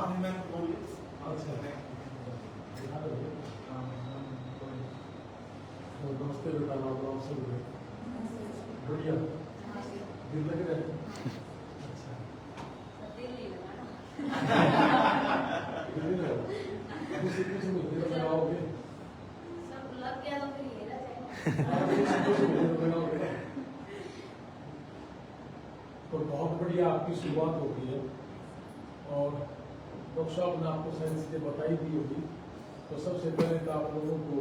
अच्छा नमस्ते बेटा, राम राम से बढ़िया दिल लग रहा है। अच्छा कुछ महीने में आओगे तो बहुत बढ़िया आपकी शुरुआत होगी है। और डॉक्टर साहब ने आपको सारी चीजें बताई दी होगी। तो सबसे पहले तो आप लोगों को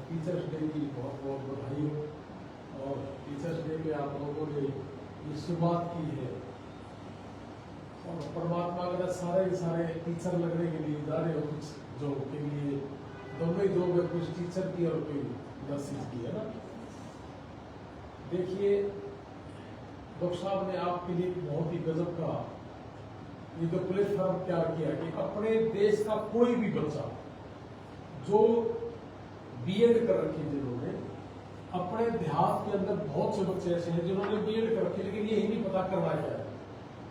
टीचर्स डे की बहुत बहुत बधाई हो। और टीचर्स डे पे आप लोगों ने ये शुरुआत की है और परमात्मा के सारे टीचर लगने के लिए जा रहे हो कुछ जॉब के लिए। दोनों ही जॉब है, कुछ टीचर की और कोई नर्सिंग की, है ना। देखिए डॉक्टर साहब ने आपके लिए बहुत ही गजब का ये जो प्लेटफॉर्म तैयार किया कि अपने देश का कोई भी बच्चा जो बीएड कर रखी जिन्होंने, अपने देहात के अंदर बहुत से बच्चे ऐसे हैं जिन्होंने बीएड कर रखी लेकिन यही नहीं पता करना क्या है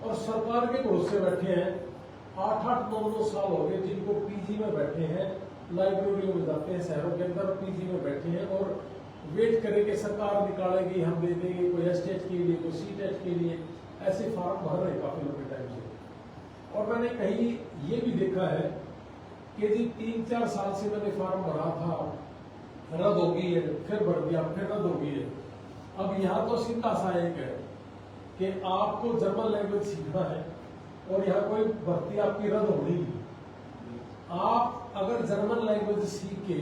और सरकार के भरोसे बैठे हैं। 8-8, 9-9 साल हो गए जिनको पीजी में बैठे हैं, लाइब्रेरियों में जाते हैं शहरों के अंदर, पीजी में बैठे हैं और वेट करेंगे सरकार निकालेगी, हम दे देंगे, कोई एसटेट के लिए, कोई सीटेट के लिए, ऐसे फॉर्म भर रहे काफी लंबे टाइम से। और मैंने कहीं ये भी देखा है कि जी 3-4 साल से मैंने फॉर्म भरा था, रद्द हो गई है, फिर भर दिया, फिर रद्द हो गई है। अब यहाँ तो सीधा सा एक है कि आपको जर्मन लैंग्वेज सीखना है और यहाँ कोई भर्ती आपकी रद्द होनी नहीं। आप अगर जर्मन लैंग्वेज सीख के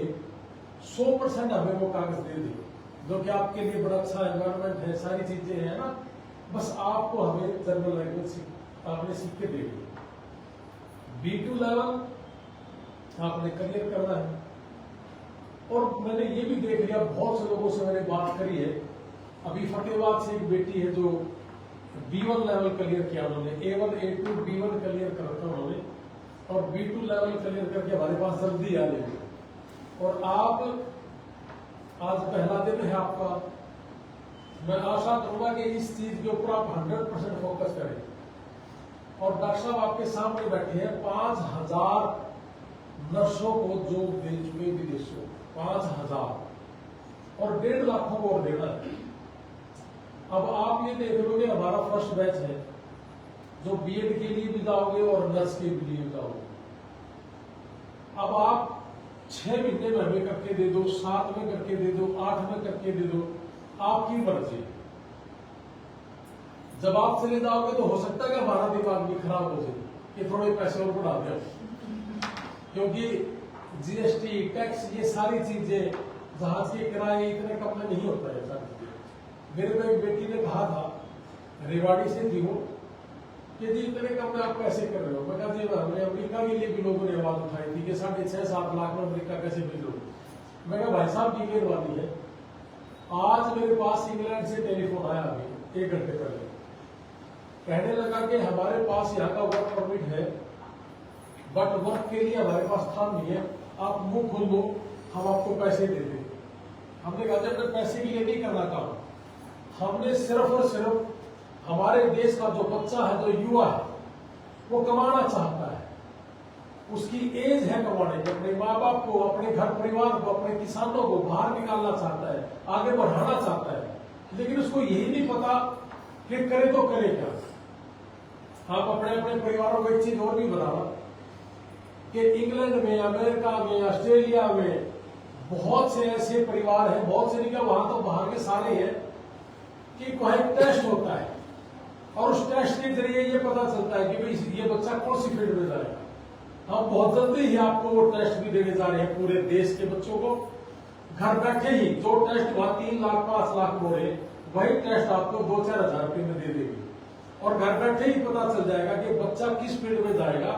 100% हमें वो कागज दे दे, जो कि आपके लिए बड़ा अच्छा एनवायरमेंट है, सारी चीजें हैं ना, बस आपको हमें जर्मन लैंग्वेज आपने सीख के दे दी। B2 लेवल आपने क्लियर करना है। और मैंने ये भी देख लिया, बहुत से लोगों से मैंने बात करी है, अभी फतेहाबाद से एक बेटी है जो B1 लेवल क्लियर किया उन्होंने, A1 A2 B1 क्लियर कर रखा उन्होंने और B2 लेवल क्लियर करके हमारे पास जल्दी आ जाएगी। और आप आज पहला दिन है आपका, मैं आशा करूंगा कि इस चीज के ऊपर आप 100% फोकस करें। और डॉक्टर साहब आपके सामने बैठे हैं, 5000 नर्सों को जो दे चुके विदेशों, 5000 और 1.5 लाख को और देना है। अब आप ये देख लो कि हमारा फर्स्ट बैच है जो बीएड के लिए भी जाओगे और नर्स के लिए भी जाओगे। अब आप 6 महीने में हमें करके दे दो, 7 में करके दे दो, 8 में करके दे दो, आपकी मर्जी। जब आप चले जाओगे तो हो सकता है कि हमारा दिमाग भी खराब हो जाए कि थोड़े पैसे और बढ़ा दे, क्योंकि जीएसटी टैक्स ये सारी चीजें, जहाज के किराए इतने कम में नहीं होता है सारी चीजें। मेरे को एक बेटी ने कहा था, रेवाड़ी से थी वो, कि जी इतने कम में आप कैसे कर रहे हो। मैं कहा जी हमने अमेरिका के लिए भी लोगों ने आवाज उठाई थी कि 6.5-7 लाख में अमेरिका कैसे भेजो। मैं कहा भाई साहब टीके वाली है। आज मेरे पास इंग्लैंड से टेलीफोन आया अभी 1 घंटे पहले, कहने लगा कि हमारे पास यहाँ का वर्क परमिट है बट वर्क के लिए हमारे पास काम नहीं है, आप मुंह खोल दो, हम आपको पैसे दे दें। हमने कहा जब मैं पैसे के लिए नहीं करना काम, हमने सिर्फ और सिर्फ हमारे देश का जो बच्चा है, जो युवा है, वो कमाना चाहता है, उसकी एज है कमाने की, अपने माँ बाप को, अपने घर परिवार को, अपने किसानों को बाहर निकालना चाहता है, आगे बढ़ाना चाहता है, लेकिन उसको यही नहीं पता कि करे तो करे क्या। आप अपने अपने परिवारों को एक चीज और भी बताना कि इंग्लैंड में, अमेरिका में, ऑस्ट्रेलिया में बहुत से ऐसे परिवार हैं, बहुत से नहीं क्या, वहां तो बाहर के सारे हैं, कि कोई टेस्ट होता है और उस टेस्ट के जरिए ये पता चलता है कि भाई ये बच्चा कौन सी फील्ड में जाएगा। हम बहुत जल्दी ही आपको वो टेस्ट भी देने जा रहे हैं पूरे देश के बच्चों को। घर बैठे ही जो टेस्ट वहां 3 लाख 5 लाख में रहे, वही टेस्ट आपको 2-4 हजार रुपये में दे देगी और घर बैठे ही पता चल जाएगा कि बच्चा किस फील्ड में जाएगा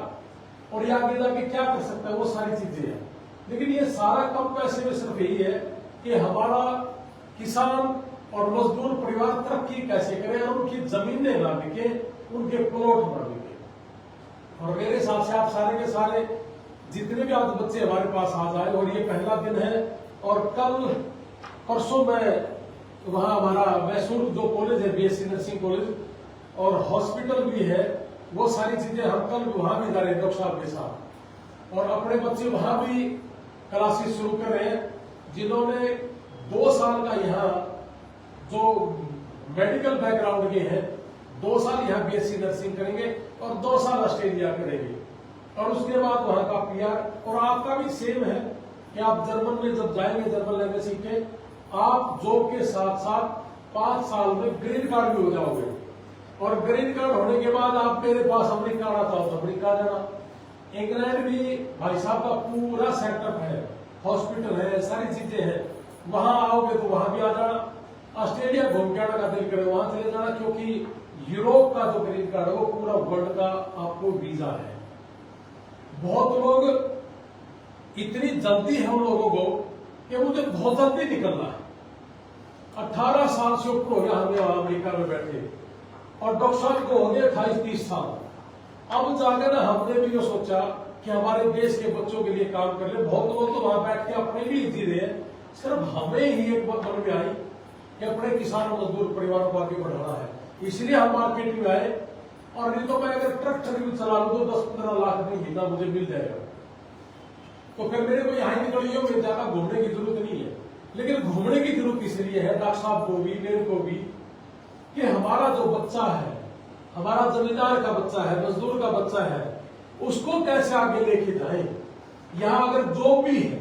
और ये आगे जाके क्या कर सकता है, वो सारी चीजें हैं। लेकिन ये सारा कम पैसे में सिर्फ यही है कि हमारा किसान और मजदूर परिवार तरक्की कैसे करें और उनकी जमीनें ना बिके, उनके प्लॉट ना बिके। और मेरे हिसाब से आप सारे के सारे जितने भी आज बच्चे हमारे पास आ जाए, और ये पहला दिन है और कल परसों में वहां हमारा मैसूर जो कॉलेज है, बीएससी नर्सिंग कॉलेज, और हॉस्पिटल भी है, वो सारी चीजें हम कल वहां भी जा रहे हैं डॉक्टर साहब के साथ, और अपने बच्चे वहां भी क्लासेस शुरू कर रहे हैं जिन्होंने 2 साल का यहाँ जो मेडिकल बैकग्राउंड के हैं, 2 साल यहाँ बीएससी नर्सिंग करेंगे और 2 साल ऑस्ट्रेलिया करेंगे, और उसके बाद वहां का पीआर। और आपका भी सेम है कि आप जर्मन में जब जाएंगे, जर्मन लैंग्वेज सीख के आप जॉब के साथ साथ 5 साल में ग्रीन कार्ड भी हो जाओगे, और ग्रीन कार्ड होने के बाद आप मेरे पास अमेरिका आना चाहो तो अमेरिका जाना। इंग्लैंड भी भाई साहब का पूरा सेटअप है, हॉस्पिटल है, सारी चीजें हैं, वहां आओगे तो वहां भी आ जाना। ऑस्ट्रेलिया घूम के आने का दिल करे वहां चले जाना, क्योंकि यूरोप का जो ग्रीन कार्ड है वो पूरा वर्ल्ड का आपको वीजा है। बहुत लोग इतनी जल्दी है उन लोगों को कि मुझे बहुत जल्दी निकलना है। 18 साल से ऊपर हो गया हमें वहां अमेरिका में बैठे, और डॉक्टर साहब को हो गए 28-30 साल। अब जाकर हमने भी ये सोचा कि हमारे देश के बच्चों के लिए काम कर ले। बहुत लोग तो वहां बैठ के अपने लिए जी रहे हैं, सिर्फ हमें ही एक बात मन में आई कि अपने किसान मजदूर परिवारों को आगे बढ़ाना है, इसलिए हम मार्केट में आए। और नहीं तो मैं अगर ट्रक भी चला लूं तो 10-15 लाख में महीना मुझे मिल जाएगा, तो फिर मेरे को यहाँ निकलिए, मेरे ज्यादा घूमने की जरूरत नहीं है। लेकिन घूमने की जरूरत इसलिए है डॉक्टर साहब को भी, मेरे को भी, कि हमारा जो बच्चा है, हमारा जमींदार का बच्चा है, मजदूर का बच्चा है, उसको कैसे आगे लेके जाए। यहाँ अगर जॉब भी है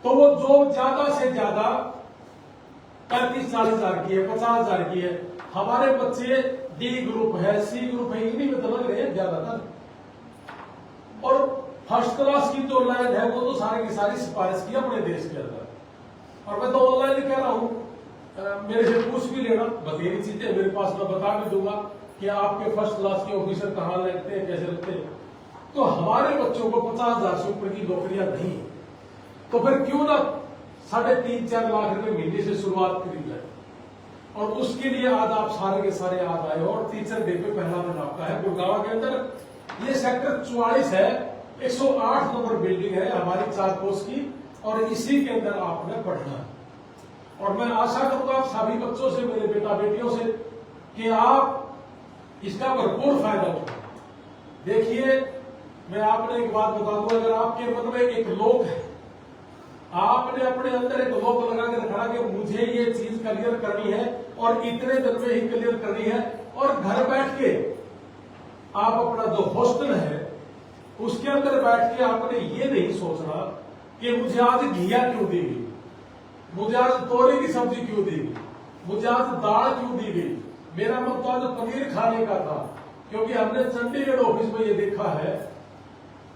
तो वो जॉब ज्यादा से ज्यादा 35-40 हजार की है, 50 हजार की है। हमारे बच्चे डी ग्रुप है, सी ग्रुप है, इन्हीं में तो लग रहे हैं ज्यादातर। और फर्स्ट क्लास की जो लाइन है वो तो सारी की सारी सिफारिश की अपने देश के अंदर। और मैं तो ऑनलाइन कह रहा हूं, मेरे से पूछ भी लेना, बतेरी चीजें मेरे पास, मैं बता भी दूंगा कि आपके फर्स्ट क्लास के ऑफिसर कहाँ लगते हैं, कैसे लगते हैं। तो हमारे बच्चों को 50 हजार से ऊपर की नौकरियां नहीं, तो फिर क्यों ना 3.5-4 लाख रुपए महीने से शुरुआत करी जाए। और उसके लिए आज आप सारे के सारे आज आए हो, और टीचर डे पे पहला दिन आपका है गुड़गांव के अंदर। ये सेक्टर 44 है, 108 नंबर बिल्डिंग है हमारी 4 कोर्स की, और इसी के अंदर आपने पढ़ना है। और मैं आशा करूंगा आप सभी बच्चों से, मेरे बेटा बेटियों से, कि आप इसका भरपूर फायदा उठाएं। देखिए, मैं आपने एक बात बता दूं, अगर आपके मन में एक लोक है, आपने अपने अंदर एक लोक लगा के रखा कि मुझे ये चीज क्लियर करनी है और इतने दिन में ही क्लियर करनी है, और घर बैठ के आप अपना जो हॉस्टल है उसके अंदर बैठ के आपने ये नहीं सोचना कि मुझे आज घिया क्यों दी गई, मुझे आज तोरे की सब्जी क्यों दी गई, मुझे आज दाल क्यों दी गई। मेरा मन तो आज पनीर खाने का था, क्योंकि हमने चंडीगढ़ ऑफिस में ये देखा है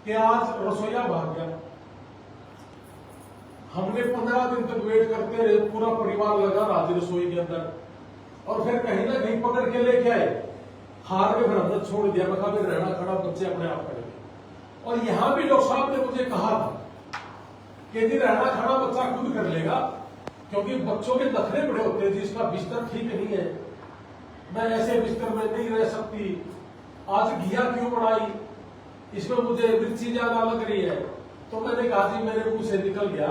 कि आज रसोईया भाग गया। हमने 15 दिन तक वेट करते रहे, पूरा परिवार लगा रहा रसोई के अंदर, और फिर कहीं ना कहीं पकड़ के लेके आए, हार में फिर हमने छोड़ दिया। मैं कहा रहना खड़ा बच्चे अपने आप करेंगे। और यहां भी डॉक्टर साहब ने मुझे कहा था कि जी रहना खड़ा बच्चा खुद कर लेगा, क्योंकि बच्चों के नखरे बड़े होते हैं, जिसका बिस्तर ठीक नहीं है, मैं ऐसे बिस्तर में नहीं रह सकती, आज घिया क्यों बनाई, इसमें मुझे मिर्ची ज्यादा लग रही है। तो मैंने कहा जी, मेरे मुंह से निकल गया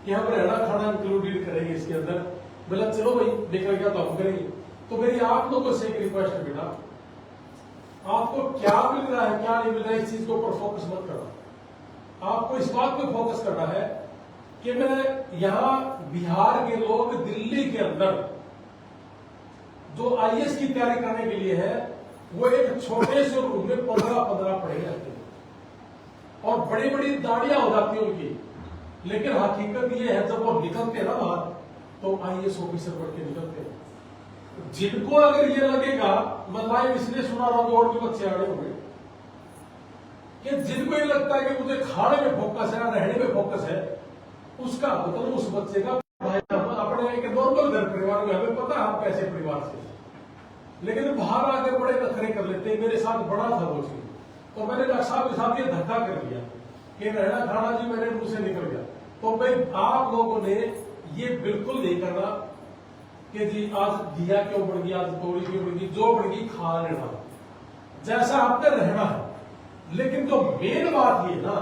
कि हम रहना खाना इंक्लूडेड करेंगे इसके अंदर। बोला चलो भाई, निकल गया तो हम करेंगे। तो मेरी आप लोगों से एक रिक्वेस्ट है बेटा, आपको क्या मिल रहा है क्या नहीं मिल रहा है इस चीज के ऊपर फोकस मत करना। आपको इस बात पे फोकस करना है कि मैं यहाँ बिहार के लोग दिल्ली के अंदर जो आईएएस की तैयारी करने के लिए है, वो एक छोटे से रूम में 15-15 पढ़े रहते हैं, और बड़ी बड़ी दाढ़ियां हो जाती है उनकी। लेकिन हकीकत ये है, जब वो निकलते हैं ना बाहर, तो आईएएस ऑफिसर बन के निकलते हैं। जिनको अगर ये लगेगा, मैं लाइव इसलिए सुना रहा हूं, और भी बच्चे आड़े होंगे, कि जिनको ये लगता है कि मुझे खाने में फोकस है, रहने में फोकस है, उसका मतलब उस बच्चे का अपने एक नॉर्मल घर परिवार में, हमें पता है हम कैसे परिवार से, लेकिन बाहर आके बड़े नखरे कर लेते हैं। मेरे साथ बड़ा था वो चीज, तो मैंने डॉक्टर साहब के साथ ये धक्का कर दिया कि रहना खाना जी मेरे मुंह से निकल गया। तो भाई आप लोगों ने ये बिल्कुल नहीं करना कि जी आज घिया क्यों बढ़ गई, आज तोड़ी क्यों बढ़ गई, जो बढ़ गई खा लेना, जैसा आपने रहना है। लेकिन जो मेन बात ये ना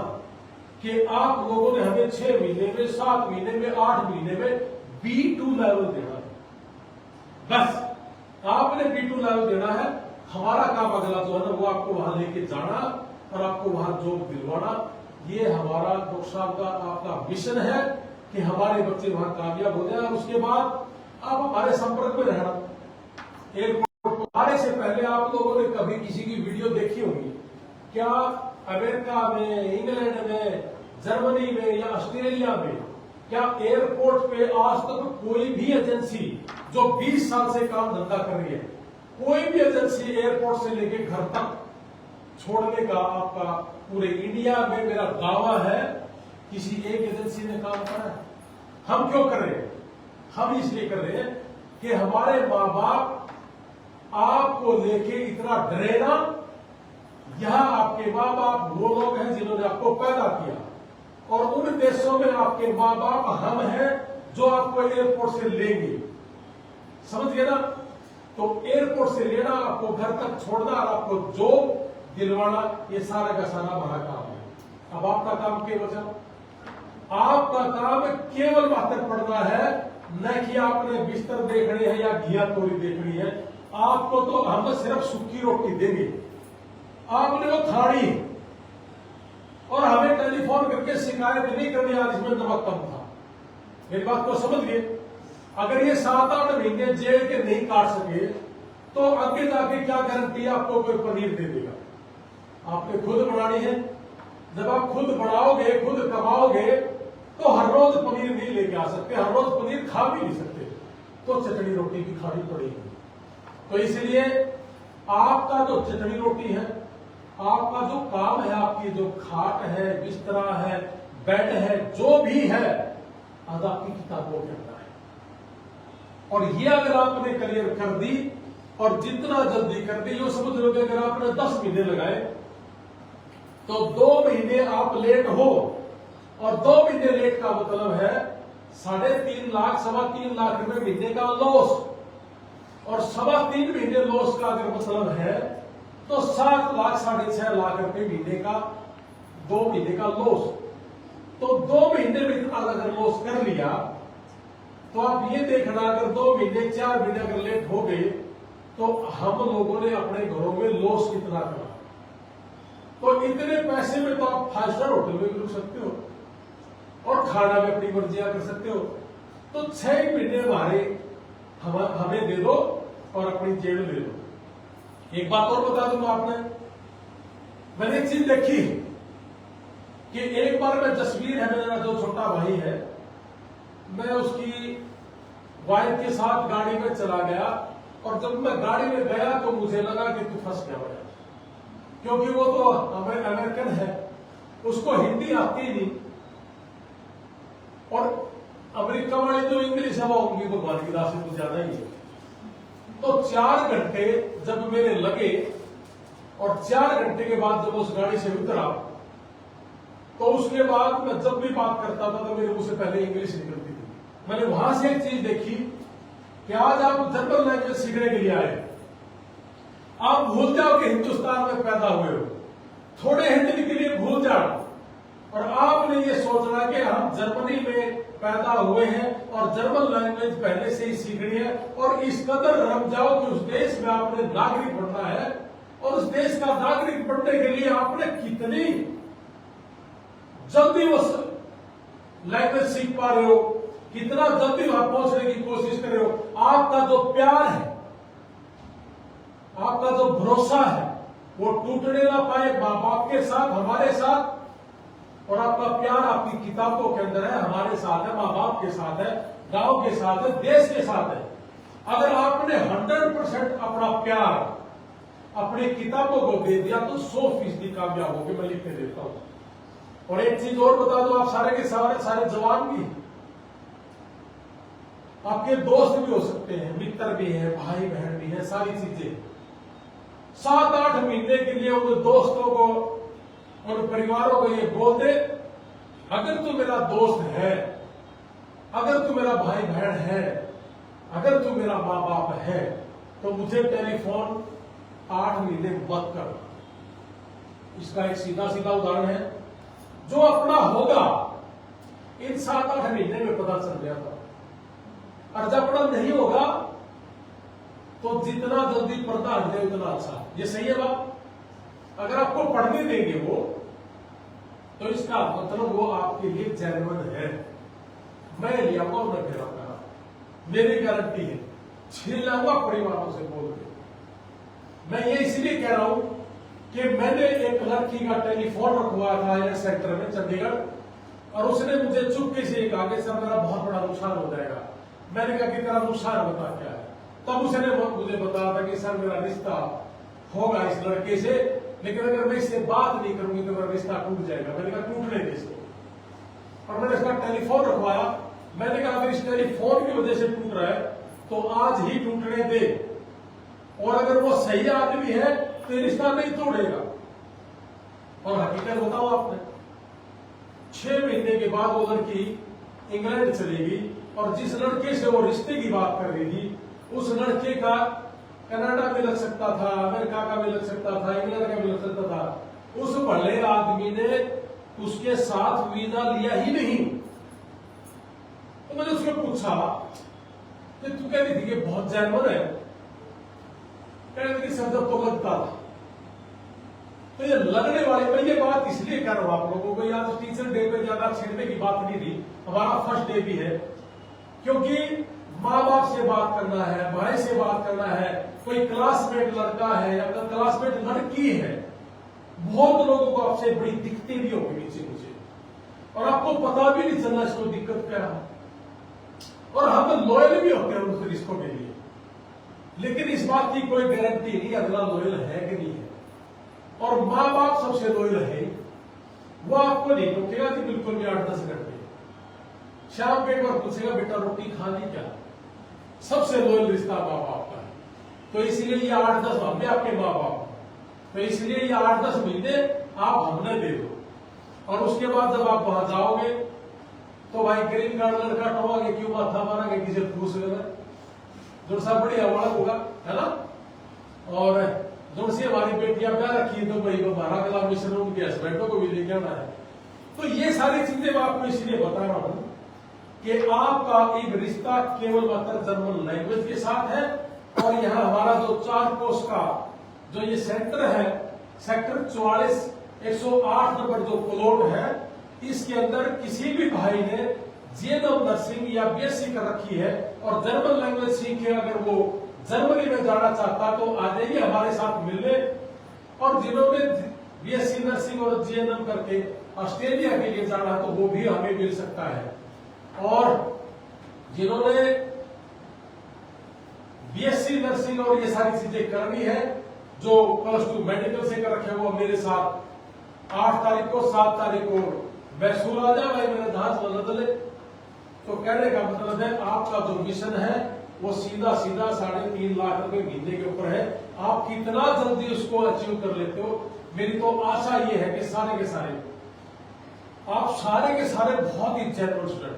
कि आप लोगों ने हमें 6 महीने में, 7 महीने में, 8 महीने में B2 लेवल देना है। बस आपने B2 लेवल देना है, हमारा काम अगला जो है ना वो आपको वहां लेके जाना और आपको वहां जॉब दिलवाना। ये हमारा डॉक्टर साहब का आपका मिशन है कि हमारे बच्चे वहां कामयाब हो जाए और उसके बाद आप हमारे संपर्क में रहना। एयरपोर्ट आने से पहले आप लोगों ने कभी किसी की वीडियो देखी होगी क्या? अमेरिका में, इंग्लैंड में, जर्मनी में या ऑस्ट्रेलिया में क्या एयरपोर्ट पे आज तक कोई भी एजेंसी जो 20 साल से काम धंधा कर रही है, कोई भी एजेंसी एयरपोर्ट से लेके घर तक छोड़ने का आपका पूरे इंडिया में मेरा दावा है किसी एक एजेंसी ने काम करा है? हम क्यों कर रहे हैं? हम इसलिए कर रहे हैं कि हमारे माँ बाप आपको लेके इतना डरे ना। यहां आपके माँ बाप वो लोग हैं जिन्होंने आपको पैदा किया और उन देशों में आपके माँ बाप हम हैं जो आपको एयरपोर्ट से लेंगे। समझ गए ना? तो एयरपोर्ट से लेना, आपको घर तक छोड़ना और आपको जॉब दिलवाना, ये सारा का सारा हमारा काम है। अब आपका काम केवल आपका काम केवल मात्र पड़ना है, न कि आपने बिस्तर देखने हैं या घिया तोरी देखनी है। आपको तो हम सिर्फ सूखी रोटी देंगे, आपने वो खानी और हमें टेलीफोन करके शिकायत नहीं करनी आज इसमें नमक कम था। मेरी बात को समझ गए? अगर ये 7-8 महीने जेल के नहीं काट सके तो आगे जाके क्या गारंटी आपको कोई पनीर दे देगा? आपने खुद बनानी है। जब आप खुद बनाओगे, खुद कमाओगे तो हर रोज पनीर नहीं लेके आ सकते, हर रोज पनीर खा भी नहीं सकते, तो चटनी रोटी भी खानी पड़ेगी। तो इसलिए आपका जो चटनी रोटी है, आपका जो काम है, आपकी जो खाट है, बिस्तरा है, बेड है, जो भी है, आज आपकी किताबों के अंदर है। और ये अगर आपने क्लियर कर दी और जितना जल्दी कर दी, यो समझ लो कि अगर आपने 10 महीने लगाए तो 2 महीने आप लेट हो, और 2 महीने लेट का मतलब है 3.5 लाख 3.25 लाख रुपए महीने का लॉस, और 3.25 महीने लॉस का अगर मतलब है तो 7 लाख 6.5 लाख रुपए महीने का 2 महीने का लॉस। तो 2 महीने में इतना अगर लॉस कर लिया तो आप ये देखना, अगर 2 महीने 4 महीने अगर लेट हो गए तो हम लोगों ने अपने घरों में लॉस कितना करा। तो इतने पैसे में तो आप 5 स्टार होटल में भी रुक सकते हो और खाना भी अपनी मर्जियां कर सकते हो। तो 6 महीने हमें दे दो और अपनी जेब ले दो। एक बात और बता दूंगा आपने, मैंने एक चीज देखी कि एक बार मैं जसवीर है मेरा जो छोटा भाई है, मैं उसकी वाइफ के साथ गाड़ी में चला गया और जब मैं गाड़ी में गया तो मुझे लगा कि तू फंस गया भाई, क्योंकि वो तो अमेरिकन है, उसको हिंदी आती नहीं और अमेरिका वाले जो इंग्लिश है वो उनकी भगवान की राशि तो ज्यादा ही है। तो 4 घंटे जब मेरे लगे और 4 घंटे के बाद जब उस गाड़ी से उतरा तो उसके बाद मैं जब भी बात करता था तो मेरे मुंह से पहले इंग्लिश निकलती थी। मैंने वहां से एक चीज देखी कि आज आप जर्मन लैंग्वेज सीखने के लिए आए, आप भूल जाओ कि हिंदुस्तान में पैदा हुए हो, थोड़े हिंदी के लिए भूल जाओ और आपने ये सोचना कि हम जर्मनी में पैदा हुए हैं और जर्मन लैंग्वेज पहले से ही सीखनी है, और इस कदर रम जाओ कि उस देश में आपने नागरिक बनना है और उस देश का नागरिक बनने के लिए आपने कितनी जल्दी उस लैंग्वेज सीख पा रहे हो, कितना जल्दी वहां पहुंचने की कोशिश कर रहे हो। आपका जो प्यार है, आपका जो भरोसा है वो टूटने ना पाए मां बाप के साथ, हमारे साथ। और आपका प्यार आपकी किताबों के अंदर है, हमारे साथ है, मां बाप के साथ है, गांव के साथ है, देश के साथ है। अगर आपने 100% अपना प्यार अपनी किताबों को दे दिया तो 100% कामयाब होगी, मैं लिख के देता हूं। और एक चीज और बता दो, आप सारे के सारे जवान भी, आपके दोस्त भी हो सकते हैं, मित्र भी हैं, भाई बहन भी हैं, सारी चीजें। 7-8 महीने के लिए उन दोस्तों को, उन परिवारों को ये बोल दे, अगर तू मेरा दोस्त है, अगर तू मेरा भाई बहन है, अगर तू मेरा मां बाप है, तो मुझे टेलीफोन 8 महीने मत कर। इसका एक सीधा सीधा उदाहरण है, जो अपना होगा इन 7-8 महीने में पता चल गया था, और जब अपना नहीं होगा तो जितना जल्दी पर्दा हट जाए उतना अच्छा। ये सही है बात। अगर आपको पढ़ने देंगे वो, तो इसका मतलब वो आपके लिए जेन्युइन है। मैं लिया हुआ मैं फिर आपका, मेरी गारंटी है, छीन लाऊंगा परिवारों से बोल के। मैं ये इसलिए कह रहा हूं कि मैंने एक लड़की का टेलीफोन रखवाया था एक सेक्टर में चंडीगढ़, और उसने मुझे चुपके से कहा कि सर मेरा बहुत बड़ा नुकसान हो जाएगा। मैंने कहा कि तेरा नुकसान बता क्या है। तब उसने मुझे बताया था कि सर मेरा रिश्ता होगा इस लड़के से, लेकिन अगर मैं इससे बात नहीं करूंगी तो मेरा रिश्ता टूट जाएगा। मैंने कहा टूटने दे इसको। और मैंने इसका टेलीफोन रखवाया। मैंने कहा अगर इस टेलीफोन की वजह से टूट रहा है तो आज ही टूटने दे, और अगर वो सही आदमी है तो ये रिश्ता नहीं तोड़ेगा। और हकीकत बताओ आपने, 6 महीने के बाद वो लड़की इंग्लैंड चली गई, और जिस लड़के से वो रिश्ते की बात कर रही थी उस लड़के का कनाडा में लग सकता था, अमेरिका का भी लग सकता था, इंग्लैंड का भी लग सकता था। उस भले आदमी ने उसके साथ वीजा लिया ही नहीं। तो मैंने उसको पूछा कि तू कह रही थी कि बहुत जेन्युइन है, कह रही थी सर जब तो लगता था। तो ये लगने वाली, मैं ये बात इसलिए कर रहा हूं आप लोगों को, आज टीचर डे पे ज्यादा छेड़ने की बात नहीं थी, हमारा फर्स्ट डे भी है, क्योंकि माँ बाप से बात करना है, भाई से बात करना है, कोई क्लासमेट लड़का है या क्लासमेट लड़की है, बहुत लोगों को आपसे बड़ी दिक्कतें भी होगी नीचे मुझे, और आपको पता भी नहीं चलना इसको दिक्कत क्या है। और हम लॉयल भी होते हैं उन रिश्तों के लिए, लेकिन इस बात की कोई गारंटी नहीं अगला लॉयल है कि नहीं है। और माँ बाप सबसे लॉयल है, वो आपको नहीं टोकेगा कि बिल्कुल भी 8-10 घंटे, शाम के एक बार पूछेगा बेटा रोटी खानी क्या। सबसे लॉयल रिश्ता माँ बाप का है। तो इसलिए ये 8-10 हमने आपके माँ बाप, तो इसलिए ये 8-10 महीने आप हमने दे दो, और उसके बाद जब आप वहां जाओगे तो भाई ग्रीन कार्ड लड़का टोगे क्यों माथा मारेंगे, किसी पूछ लेना जो सब बढ़िया वाला होगा, है ना। और जो सी हमारी बेटियां प्यार रखी तो भाई हमारा अगला मिशन उनके हस्बैंडों को भी लेके आना है। तो ये सारी चीजें मैं आपको इसलिए बता रहा हूं कि आपका एक रिश्ता केवल मात्र जर्मन लैंग्वेज के साथ है। और यहाँ हमारा जो 4 कोर्स का जो ये सेंटर है, सेक्टर 44 108 नंबर जो प्लॉट है, इसके अंदर किसी भी भाई ने जीएनएम नर्सिंग या बीएससी कर रखी है और जर्मन लैंग्वेज सीखे, अगर वो जर्मनी में जाना चाहता तो आ जाइए हमारे साथ मिलने। और जिन्होंने बीएससी नर्सिंग और जीएनएम करके ऑस्ट्रेलिया के लिए जाना तो वो भी हमें मिल सकता है। और जिन्होंने बीएससी नर्सिंग और ये सारी चीजें करनी है, जो +2 मेडिकल से कर रखे वो मेरे साथ 8 तारीख को 7 तारीख को बैसूल आ जाए भाई मेरे धास बदले। तो कहने का मतलब है आपका जो मिशन है वो सीधा 3.5 लाख रुपए महीने के ऊपर है। आप कितना जल्दी उसको अचीव कर लेते हो, मेरी तो आशा ये है कि सारे के सारे बहुत ही जेन्युइन स्टूडेंट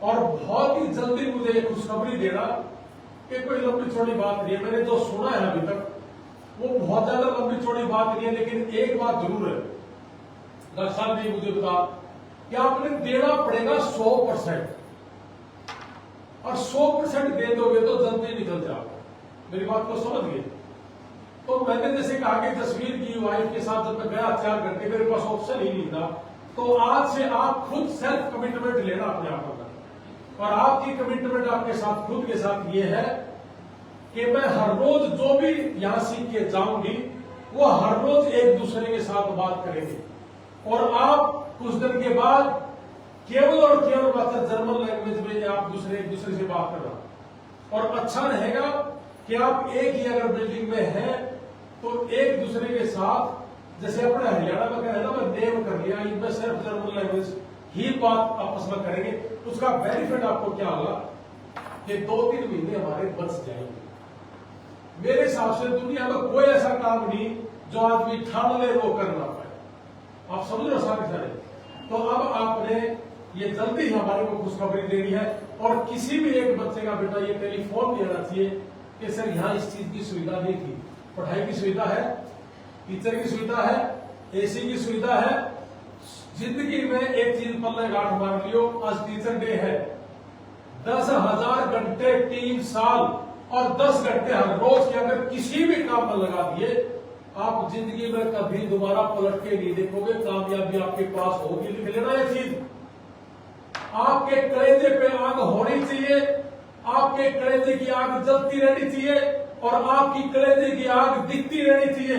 और बहुत ही जल्दी मुझे ये खुशखबरी देना कि कोई लंबी चौड़ी बात नहीं है। मैंने जो सुना है अभी तक वो बहुत ज्यादा लंबी चौड़ी बात नहीं है, लेकिन एक बात जरूर है, डॉक्टर साहब ने मुझे बता कि आपने देना पड़ेगा 100%, और 100% दे दोगे तो जल्दी निकल जाओगे। मेरी बात को समझ गए। तो मैंने जैसे कहा कि जसवीर की वाइफ के साथ जब मैं गया 4 घंटे, मेरे पास ऑप्शन ही नहीं था। तो आज से आप खुद सेल्फ कमिटमेंट लेना अपने आप पर, और आपकी कमिटमेंट आपके साथ खुद के साथ ये है कि मैं हर रोज जो भी यहां सीख के जाऊंगी वो हर रोज एक दूसरे के साथ बात करेंगे, और आप कुछ दिन के बाद केवल और केवल मात्र जर्मन लैंग्वेज में आप एक दूसरे से बात करना। और अच्छा रहेगा कि आप एक ही अगर बिल्डिंग में हैं तो एक दूसरे के साथ, जैसे अपने हरियाणा में कहना मैं नेम कर लिया, इनमें सिर्फ जर्मन लैंग्वेज ही बात आपस में करेंगे। उसका बेनिफिट आपको क्या होगा कि 2-3 महीने हमारे बच जाएंगे। मेरे हिसाब से दुनिया में कोई ऐसा काम नहीं जो आदमी ठान ले वो कर ना पाए। आप समझ रहे हो सारे। तो अब आपने ये जल्दी हमारे को खुशखबरी देनी है, और किसी भी एक बच्चे का बेटा ये टेलीफोन भी आना चाहिए कि सर यहाँ इस चीज की सुविधा नहीं थी। पढ़ाई की सुविधा है, टीचर की सुविधा है, एसी की सुविधा है। जिंदगी में एक चीज पल्ले गांठ मार लियो, आज टीचर डे है। 10,000 घंटे 3 साल और 10 घंटे हर रोज के अगर किसी भी काम में लगा दिए, आप जिंदगी में कभी दोबारा पलट के नहीं देखोगे, कामयाबी आपके पास होगी। लिख लेना ये चीज। आपके कलेजे पे आग होनी चाहिए, आपके कलेजे की आग जलती रहनी चाहिए और आपकी कलेजे की आग दिखती रहनी चाहिए।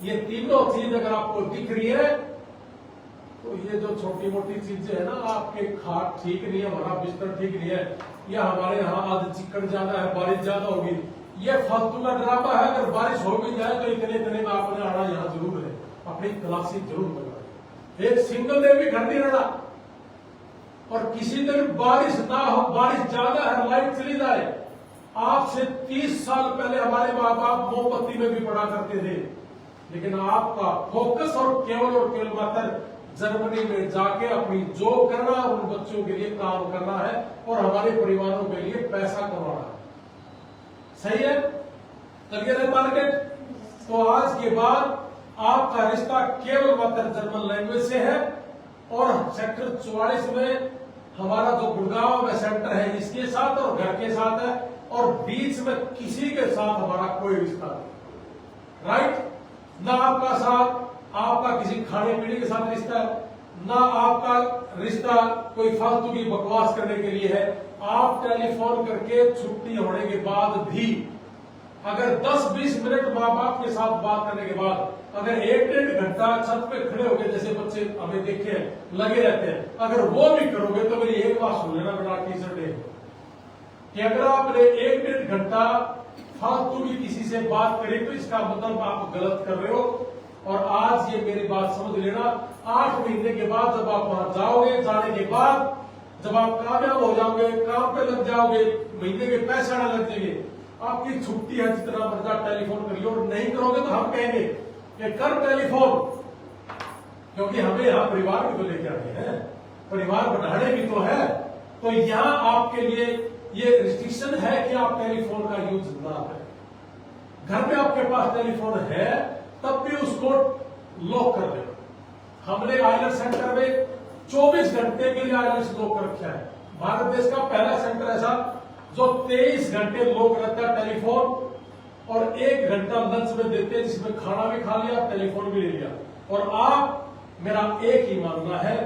ये तीनों चीज अगर आपको दिख रही है तो ये जो छोटी मोटी चीजें है ना, आपके खाट ठीक नहीं है, हमारा बिस्तर ठीक नहीं है, या हमारे यहाँ आज चिकन ज्यादा है, बारिश ज्यादा होगी, ये फालतू का ड्रामा है। अगर बारिश हो भी जाए तो इतने इतने में आपने आना यहाँ जरूर है, अपनी क्लासी जरूर लगाए, एक सिंगल डे भी घर नहीं रहना। और किसी दिन बारिश ना हो, बारिश ज्यादा है, लाइट चली जाए। आज से 30 साल पहले हमारे माँ बाप मोमबत्ती में भी पढ़ा करते थे, लेकिन आपका फोकस और केवल मात्र जर्मनी में जाके अपनी जॉब करना, उन बच्चों के लिए काम करना है और हमारे परिवारों के लिए पैसा कमाना है। सही है? क्लियर है टारगेट? तो आज के बाद आपका रिश्ता केवल मात्र जर्मन लैंग्वेज से है और सेक्टर 44 में हमारा जो गुड़गांव में सेंटर है इसके साथ और घर के साथ है, और बीच में किसी के साथ हमारा कोई रिश्ता नहीं। राइट? ना आपका साथ आपका किसी खाने पीने के साथ रिश्ता है, ना आपका रिश्ता कोई फालतू की बकवास करने के लिए है। आप टेलीफोन करके छुट्टी होने के बाद भी अगर 10-20 मिनट माँ बाप के साथ बात करने के बाद अगर 1-1.5 घंटा छत पे खड़े होकर, जैसे बच्चे हमें देखे हैं लगे रहते हैं, अगर वो भी करोगे तो मेरी एक बात सुन लेना बेटा, टीचर डे कि अगर आपने 1-1.5 घंटा फालतू की किसी से बात करी तो इसका मतलब आप गलत कर रहे हो। और आज ये मेरी बात समझ लेना, 8 महीने के बाद जब आप वहां जाओगे, जाने के बाद जब आप कामयाब हो जाओगे, काम पे लग जाओगे, महीने के पैसे आने लग जाएंगे, आपकी छुट्टी है, जितना मर्जा टेलीफोन करिए। और नहीं करोगे तो हम कहेंगे कि कर टेलीफोन, क्योंकि हमें यहाँ परिवार भी तो लेके आते हैं, परिवार बढ़ाने भी तो है। तो यहाँ आपके लिए ये रिस्ट्रिक्शन है कि आप टेलीफोन का यूज ना करें। घर में आपके पास टेलीफोन है तब भी उसको लॉक कर देना। हमने आइलर सेंटर में 24 घंटे के लिए आइलर्स लॉक रखा है। भारत देश का पहला सेंटर ऐसा जो 23 घंटे लॉक रखता है टेलीफोन, और 1 घंटा लंच में देते हैं जिसमें खाना भी खा लिया, टेलीफोन भी ले लिया। और आप, मेरा एक ही मानना है,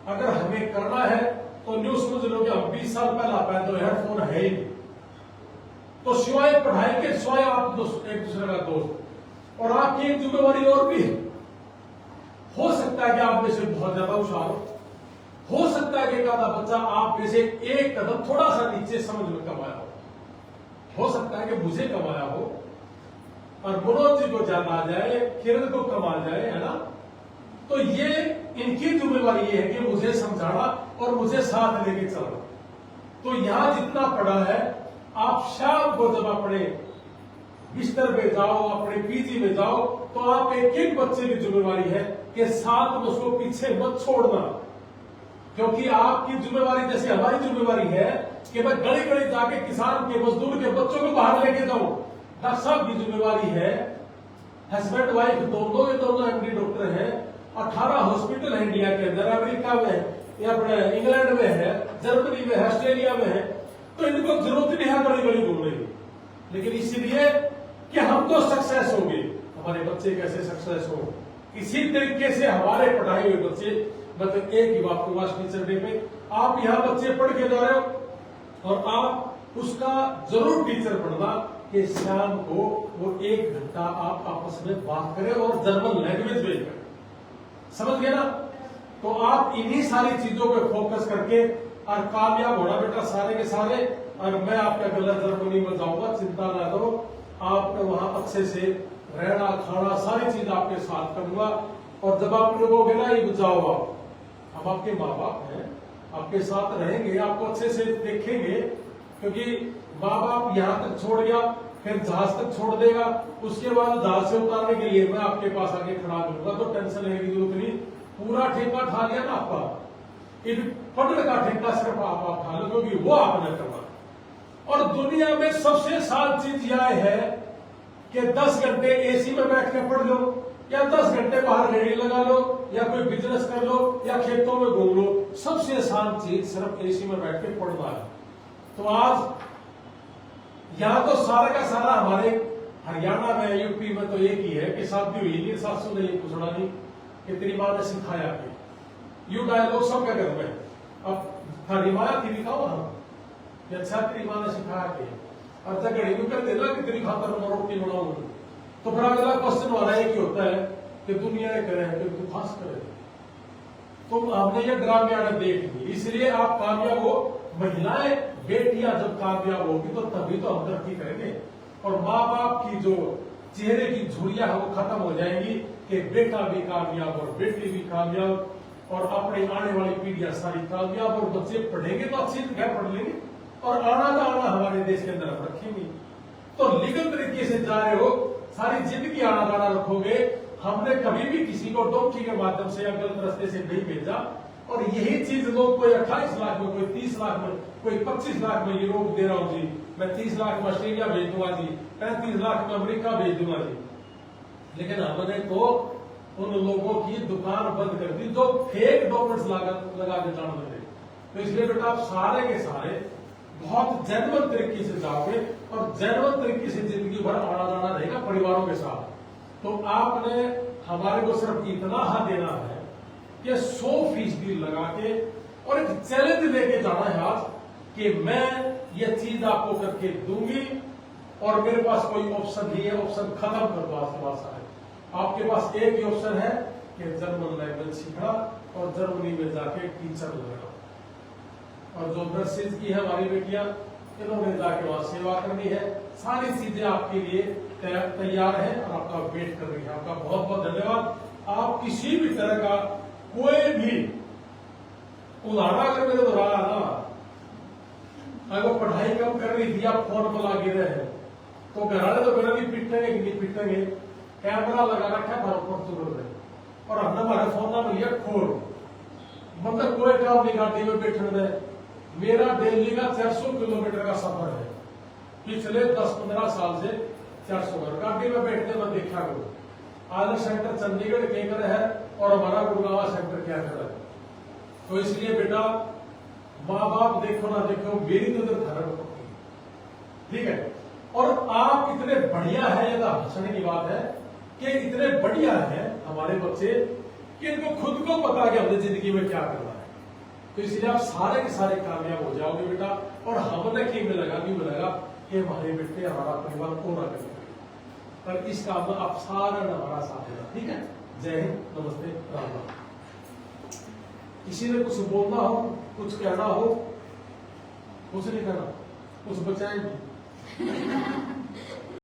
अगर हमें करना है तो न्यूज समझ लो कि अब 20 साल पहला पैदा तो हेडफोन है ही नहीं, तो सिवाय पढ़ाई के, सिवाय आप एक दूसरे का दोस्त, और आपकी एक जिम्मेवारी और भी है। हो सकता है कि आप में से बहुत ज्यादा होशियार हो सकता है कि एक आधा बच्चा आप में से एक कदम थोड़ा सा नीचे समझ में कमाया हो सकता है कि मुझे कमाया हो और मनोज जी को ज्यादा आ जाए, किरण को कमा जाए, है ना। तो ये इनकी जिम्मेवारी ये है कि मुझे समझाना और मुझे साथ लेके चलना। तो यहां जितना पड़ा है, आप शाम को जब अपने बिस्तर पे जाओ, अपने पीजी में जाओ, तो आप एक बच्चे की जिम्मेवारी है कि साथ में उसको पीछे मत छोड़ना, क्योंकि आपकी जिम्मेवारी जैसे हमारी जिम्मेवारी है कि मैं गली गली जाके किसान के, मजदूर के बच्चों को बाहर लेके जाऊं। डॉक्टर साहब की जिम्मेवारी है, हस्बैंड वाइफ दोनों एमडी डॉक्टर हैं, 18 हॉस्पिटल है इंडिया के अंदर, अमेरिका में है, या अपने इंग्लैंड में है, जर्मनी में है, ऑस्ट्रेलिया में है। तो इनको जरूरत नहीं है गली गली घूमने की, लेकिन इसीलिए कि हम तो सक्सेस होंगे, हमारे बच्चे कैसे सक्सेस हो, इसी तरीके से हमारे पढ़ाए हुए बच्चे, मतलब एक ही बात को टीचर डे पे आप यहाँ बच्चे पढ़ के जा रहे हो और आप उसका जरूर टीचर पढ़ना कि शाम को वो 1 घंटा आप आपस में बात करें और जर्मन लैंग्वेज में करें। समझ गए ना? तो आप इन्हीं सारी चीजों पे फोकस करके और कामयाब होना बेटा सारे के सारे। और मैं आपका गलत जर्मनी में जाऊंगा, चिंता ना करो, आपको वहां अच्छे से रहना खाना सारी चीज आपके साथ करूंगा। और जब आप लोगों ना ये जाओ, आप आपके माँ बाप हैं, आपके साथ रहेंगे, आपको अच्छे से देखेंगे, क्योंकि माँ बाप यहाँ तक छोड़ गया, फिर जहाज तक छोड़ देगा, उसके बाद जहाज से उतारने के लिए मैं आपके पास आके खड़ा मिलूंगा, तो टेंशन लेने की जरूरत नहीं। पूरा ठेका उठा लिया ना आपका, पढ़ने का ठेका सिर्फ आप उठा लो, क्योंकि वो आपने करना। और दुनिया में सबसे आसान चीज यह है कि 10 घंटे एसी में बैठ के पढ़ लो, या 10 घंटे बाहर रेडी लगा लो, या कोई बिजनेस कर लो, या खेतों में घूम लो। सबसे आसान चीज सिर्फ एसी में बैठ के पढ़ना है। तो आज यहाँ तो सारा का सारा हमारे हरियाणा में यूपी में तो एक ही है कि शादी हुई नहीं, सासू ने ये पूछना नहीं कि तेरी माँ ने सिखाया कि यू डायलॉग सबके घर में। अब थारी माँ थी दिखाओ हम कि अच्छा तेरी माँ ने सिखाया कि और झगड़े भी कर देना कि तेरी खातर मैं रोटी बनाऊंगी। तो फिर अगला क्वेश्चन वाला एक ही होता है कि दुनिया करे कि तू खास करे। तो आपने ये ड्रामे आने देख ली, इसलिए आप कामयाब हो। महिलाएं बेटियां जब कामयाब होगी तो तभी तो हम तरक्की करेंगे। और माँ बाप की जो चेहरे की झुर्रियां है वो खत्म हो जाएंगी कि बेटा भी कामयाब और बेटी भी कामयाब और अपनी आने वाली पीढ़ियां सारी कामयाब और बच्चे पढ़ेंगे तो अच्छी जगह पढ़ लेंगे और आना का आना हमारे देश के अंदर हम रखेंगे। तो लीगल तरीके से जा रहे हो, सारी जिंदगी आना जाना रखोगे। हमने कभी भी किसी को डॉक्टरी के माध्यम से या गलत रास्ते से नहीं भेजा। और यही चीज लोग कोई 28 लाख में, कोई 30 लाख में, कोई 25 लाख में यूरोप दे रहा हूं जी, मैं 30 लाख में ऑस्ट्रेलिया भेज दूंगा जी, 35 लाख में अमेरिका भेज दूंगा जी। लेकिन हमने तो उन लोगों की दुकान बंद कर दी जो फेक डॉक्यूमेंट्स लगा के जान लगे। तो इसलिए बेटा आप सारे के सारे बहुत जेन्युइन तरीके से जाओगे और जेन्युइन तरीके से जिंदगी भर आना जाना रहेगा परिवारों के साथ। तो आपने हमारे को सिर्फ इतना हाथ देना है कि 100% लगा के और एक चैलेंज लेके जाना है आज कि मैं ये चीज आपको करके दूंगी और मेरे पास कोई ऑप्शन नहीं है, ऑप्शन खत्म कर दो। आपके पास है, आपके पास एक ही ऑप्शन है कि जर्मन लैंग्वेज सीखना और जर्मनी में जाके टीचर लगना। और जो नर्सेज की है हमारी बेटियां, इन्होंने जाके वहां सेवा करनी है। सारी चीजें आपके लिए तैयार है और आपका वेट कर रही है। आपका बहुत बहुत धन्यवाद। आप किसी भी तरह का कोई भी उदाहरण अगर मेरे दोहराया ना, अगर वो पढ़ाई कम कर रही थी आप फोन पर लगे रहे तो घर वाले तो मेरा भी पिटेंगे कि नहीं पिटेंगे। कैमरा लगा रखा है पोर्तुगल में और हमने हमारे फोन ना लिया खोल, मतलब कोई काम नहीं गाड़ी में बैठने में। मेरा दिल्ली का 400 किलोमीटर का सफर है, पिछले 10-15 साल से 400 गाड़ी में बैठने में देखा करो। आदर सेंटर चंडीगढ़ केंद्र है और हमारा गुड़गांव सेंटर क्या कर है। तो इसलिए बेटा माँ बाप देखो ना देखो, मेरी तो धर्म पक्की, ठीक है। और आप इतने बढ़िया है, ये तो हंसने की बात है कि इतने बढ़िया है हमारे बच्चे कि इनको खुद को पता कि हमने जिंदगी में क्या करना है। तो इसलिए आप सारे के सारे कामयाब हो जाओगे बेटा। और हमने की में लगा कि हमारे बेटे हमारा परिवार को ना करें, पर इस काम में आप सारा हमारा साथ देना, ठीक है। जय हिंद, नमस्ते, राम राम। किसी ने कुछ बोलना हो, कुछ कहना हो, कुछ नहीं कहना, कुछ बचाएंगे।